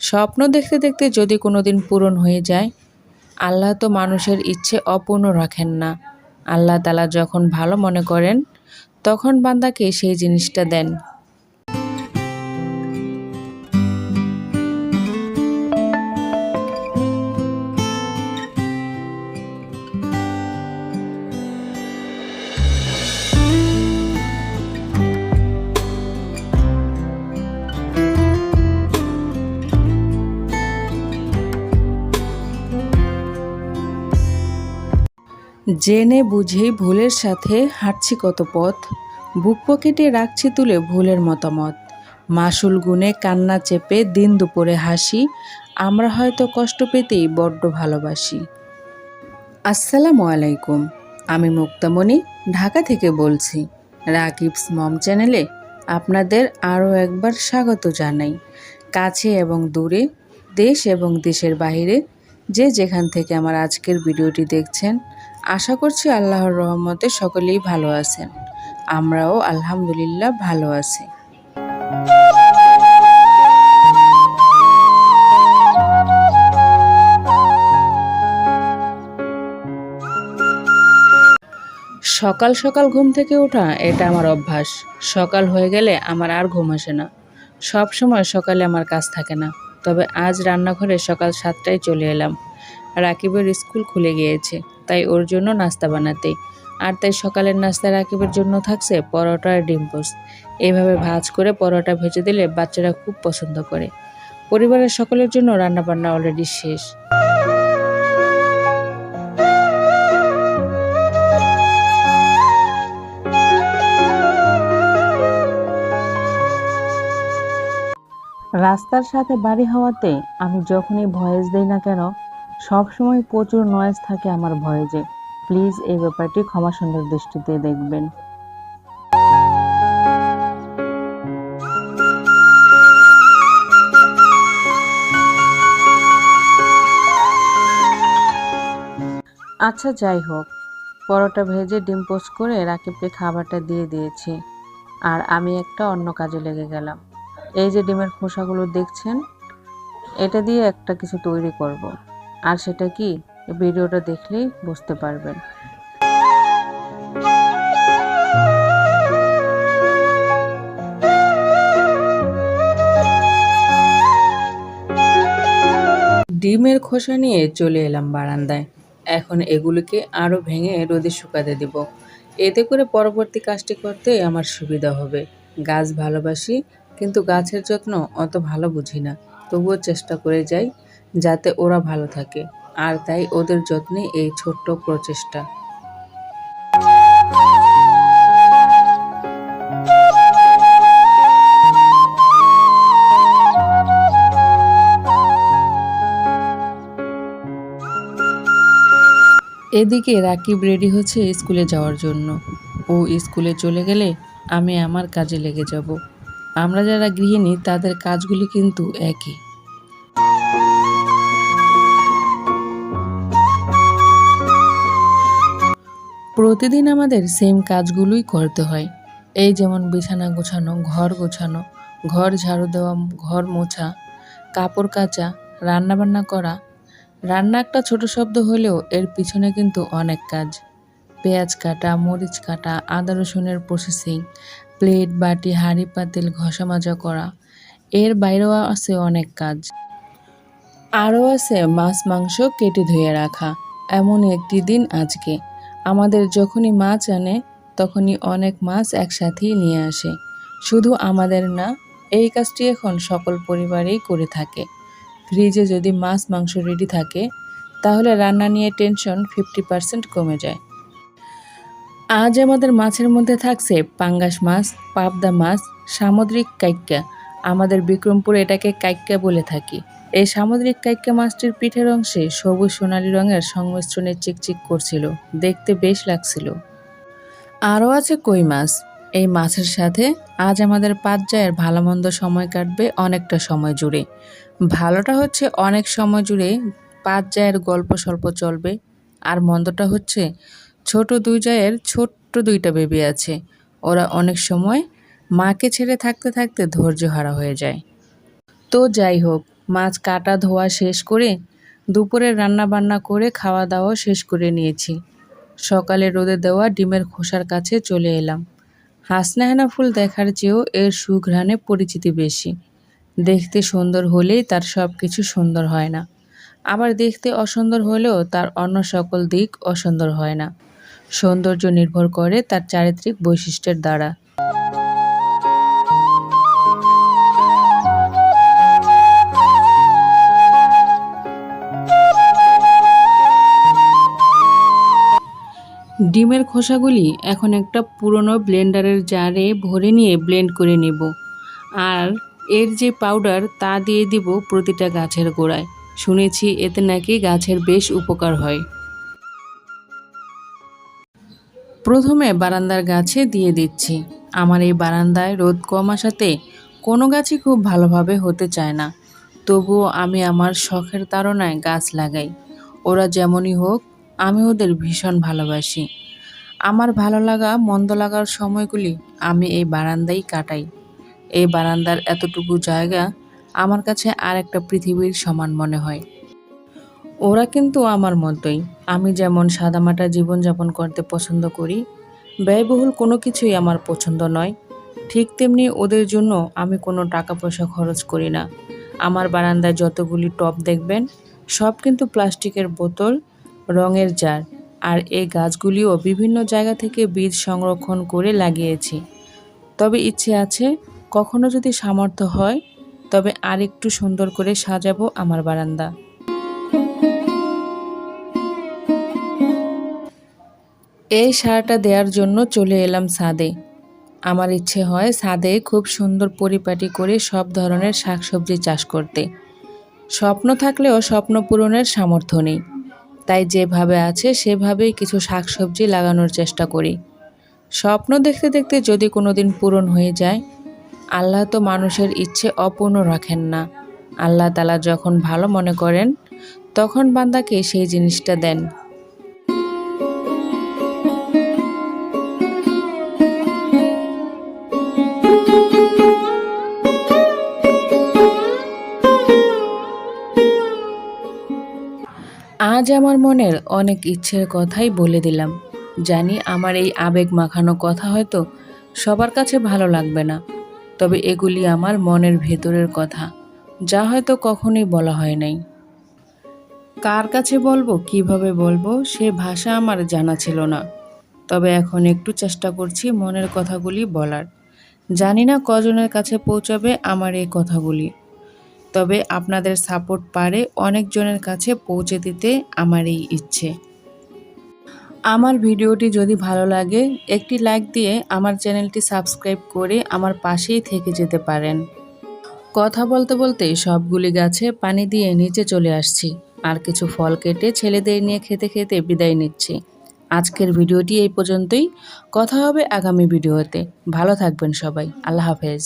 স্বপ্ন দেখতে দেখতে যদি কোনোদিন পূরণ হয়ে যায়, আল্লাহ তো মানুষের ইচ্ছে অপূর্ণ রাখেন না। আল্লাহ তাআলা যখন ভালো মনে করেন তখন বান্দাকে সেই জিনিসটা দেন। জেনে বুঝে ভুলের সাথে হাঁটছি কত পথ, বুক পকেটে রাখছি তুলে ভুলের মতামত। মাসুল গুনে কান্না চেপে দিন দুপুরে হাসি, আমরা হয়তো কষ্ট পেতেই বড্ড ভালোবাসি। আসসালামু আলাইকুম, আমি মুক্তামণি ঢাকা থেকে বলছি। রাকিবস মম চ্যানেলে আপনাদের আরও একবার স্বাগত জানাই। কাছে এবং দূরে, দেশ এবং দেশের বাইরে যে যেখান থেকে আমার আজকের ভিডিওটি দেখছেন, আশা করছি আল্লাহর রহমতে সকলেই ভালো আছেন। আমরাও আলহামদুলিল্লাহ ভালো আছি। সকাল সকাল ঘুম থেকে ওঠা এটা আমার অভ্যাস। সকাল হয়ে গেলে আমার আর ঘুম আসে না। সব সময় সকালে আমার কাজ থাকে না, তবে আজ রান্নাঘরে সকাল 7টায় চলে এলাম। রাকিবের স্কুল খুলে গিয়েছে, তাই ওর জন্য নাস্তা বানাতে। আর তাই সকালের নাস্তা রাকিবের জন্য থাকছে পরোটা আর ডিম পোস্ট। এইভাবে ভাজ করে পরোটা ভেজে দিলে বাচ্চারা খুব পছন্দ করে। পরিবারের সকলের জন্য রান্নাবান্না অলরেডি শেষ। রাস্তার সাথে বাড়ি হওয়াতে আমি যখনই ভয়েস দেই না কেন, সবসময় প্রচুর নয়েজ থাকে আমার ভয়েসে। প্লিজ এই ব্যাপারটি ক্ষমা সুন্দর দৃষ্টিতে দেখবেন। আচ্ছা, যাই হোক, পরোটা ভেজে ডিম পোস্ট করে রাকিবকে খাবারটা দিয়ে দিয়েছি, আর আমি একটা অন্য কাজে লেগে গেলাম। এই যে ডিমের খোসাগুলো দেখছেন, এটা দিয়ে একটা কিছু তৈরি করব। আর সেটা কি, ভিডিওটা দেখলেই বুঝতে পারবেন। ডিমের খোসা নিয়ে চলে এলাম বারান্দায়। এখন এগুলোকে আরও ভেঙে রোদে শুকাতে দেব। এতে করে পরবর্তী কাজটি করতে আমার সুবিধা হবে। গাছ ভালোবাসি, কিন্তু গাছের যত্ন অত ভালো বুঝি না। তবুও চেষ্টা করে যাই যাতে ওরা ভালো থাকে, আর তাই ওদের যত্নে এই ছোট্ট প্রচেষ্টা। এদিকে রাকিব রেডি হচ্ছে স্কুলে যাওয়ার জন্য। ও স্কুলে চলে গেলে আমি আমার কাজে লেগে যাব। আমরা যারা গৃহিণী তাদের কাজগুলি কিন্তু একই। প্রতিদিন আমাদের সেম কাজগুলোই করতে হয়। এই যেমন বিছানা গোছানো, ঘর গোছানো, ঘর ঝাড়ু দেওয়া, ঘর মোছা, কাপড় কাচা, রান্নাবান্না করা। রান্না একটা ছোট শব্দ হলেও এর পিছনে কিন্তু অনেক কাজ। পেঁয়াজ কাটা, মরিচ কাটা, আদা রসুনের প্রসেসিং, প্লেট বাটি হাঁড়ি পাতিল ঘষা মাজা করা। এর বাইরেও আছে অনেক কাজ। আরও আছে মাছ মাংস কেটে ধুয়ে রাখা। এমন একটি দিন আজকে। আমাদের যখনই মাছ আনে তখনই অনেক মাছ একসাথেই নিয়ে আসে। শুধু আমাদের না, এই কাজটি এখন সকল পরিবারেই করে থাকে। ফ্রিজে যদি মাছ মাংস রেডি থাকে তাহলে রান্না নিয়ে টেনশন 50% কমে যায়। আজ আমাদের মাছের মধ্যে থাকছে পাঙ্গাস মাছ, পাবদা মাছ, সামুদ্রিক কাইক্কা। আমাদের বিক্রমপুরে এটাকে কাইক্কা বলে থাকি। এই সামুদ্রিক কাইক্কা মাছটির পিঠের অংশে সবুজ সোনালী রঙের সংমিশ্রণে চিকচিক করছিল, দেখতে বেশ লাগছিল। আরও আছে কই মাছ। এই মাছের সাথে আজ আমাদের 5 জায়ের ভালো মন্দ সময় কাটবে অনেকটা সময় জুড়ে। ভালোটা হচ্ছে অনেক সময় জুড়ে 5 জায়ের গল্প স্বল্প চলবে, আর মন্দটা হচ্ছে ছোট 2 জায়ের ছোট্ট 2টা বেবি আছে। ওরা অনেক সময় মাকে ছেড়ে থাকতে থাকতে ধৈর্য হারা হয়ে যায়। তো যাই হোক, মাছ কাটা ধোয়া শেষ করে দুপুরে রান্না বান্না করে খাওয়া দাওয়া শেষ করে নিয়েছি। সকালে রোদে দেওয়া ডিমের খোসার কাছে চলে এলাম। হাসনাহেনা ফুল দেখার চেয়েও এর সুঘ্রাণে পরিচিতি বেশি। দেখতে সুন্দর হলেই তার সব কিছু সুন্দর হয় না, আবার দেখতে অসুন্দর হলেও তার অন্য সকল দিক অসুন্দর হয় না। সৌন্দর্য নির্ভর করে তার চারিত্রিক বৈশিষ্ট্যের দ্বারা। ডিমের খোসাগুলি এখন একটা পুরনো ব্লেন্ডারের জারে ভরে নিয়ে ব্লেন্ড করে নেব, আর এর যে পাউডার তা দিয়ে দিব প্রতিটা গাছের গোড়ায়। শুনেছি এতে নাকি গাছের বেশ উপকার হয়। প্রথমে বারান্দার গাছে দিয়ে দিচ্ছি। আমার এই বারান্দায় রোদ কম আসাতে কোনো গাছই খুব ভালোভাবে হতে চায় না, তবুও আমি আমার শখের তাড়নায় গাছ লাগাই। ওরা যেমনই হোক, আমি ওদের ভীষণ ভালোবাসি। আমার ভালো লাগা মন্দ লাগার সময়গুলি আমি এই বারান্দায় কাটাই। এই বারান্দার এতটুকু জায়গা আমার কাছে আর একটা পৃথিবীর সমান মনে হয়। ওরা কিন্তু আমার মতোই। আমি যেমন সাদামাটা জীবনযাপন করতে পছন্দ করি, ব্যয়বহুল কোনো কিছুই আমার পছন্দ নয়, ঠিক তেমনি ওদের জন্য আমি কোনো টাকা পয়সা খরচ করি না। আমার বারান্দায় যতগুলি টব দেখবেন সব কিন্তু প্লাস্টিকের বোতল, রঙের জার, আর এই গাছগুলিও বিভিন্ন জায়গা থেকে বীজ সংরক্ষণ করে লাগিয়েছি। তবে ইচ্ছে আছে কখনো যদি সামর্থ্য হয় তবে আরেকটু সুন্দর করে সাজাবো আমার বারান্দা। এই সারটা দেওয়ার জন্য চলে এলাম ছাদে। আমার ইচ্ছে হয় ছাদে খুব সুন্দর পরিপাটি করে সব ধরনের শাকসবজি চাষ করতে। স্বপ্ন থাকলেও স্বপ্ন পূরণের সামর্থ্য নেই, তাই যেভাবে আছে সেভাবেই কিছু শাকসবজি লাগানোর চেষ্টা করি। স্বপ্ন দেখতে দেখতে যদি কোনো দিন পূরণ হয়ে যায়, আল্লাহ তো মানুষের ইচ্ছে অপূর্ণ রাখেন না। আল্লাহ তাআলা যখন ভালো মনে করেন তখন বান্দাকে সেই জিনিসটা দেন। আজ আমার মনের অনেক ইচ্ছের কথাই বলে দিলাম। জানি আমার এই আবেগ মাখানো কথা হয়তো সবার কাছে ভালো লাগবে না, তবে এগুলি আমার মনের ভেতরের কথা, যা হয়তো কখনোই বলা হয় নাই। কার কাছে বলবো, কিভাবে বলবো সে ভাষা আমার জানা ছিল না, তবে এখন একটু চেষ্টা করছি মনের কথাগুলি বলার। জানি না কজনের কাছে পৌঁছাবে আমার এই কথাগুলি, তবে আপনাদের সাপোর্ট পারে অনেকজনের কাছে পৌঁছে দিতে আমার এই ইচ্ছে। আমার ভিডিওটি যদি ভালো লাগে একটি লাইক দিয়ে আমার চ্যানেলটি সাবস্ক্রাইব করে আমার পাশেই থেকে যেতে পারেন। কথা বলতে বলতে সবগুলি গাছে পানি দিয়ে নিচে চলে আসছি, আর কিছু ফল কেটে ছেলেদের নিয়ে খেতে খেতে বিদায় নিচ্ছি। আজকের ভিডিওটি এই পর্যন্তই। কথা হবে আগামী ভিডিওতে। ভালো থাকবেন সবাই। আল্লাহ হাফেজ।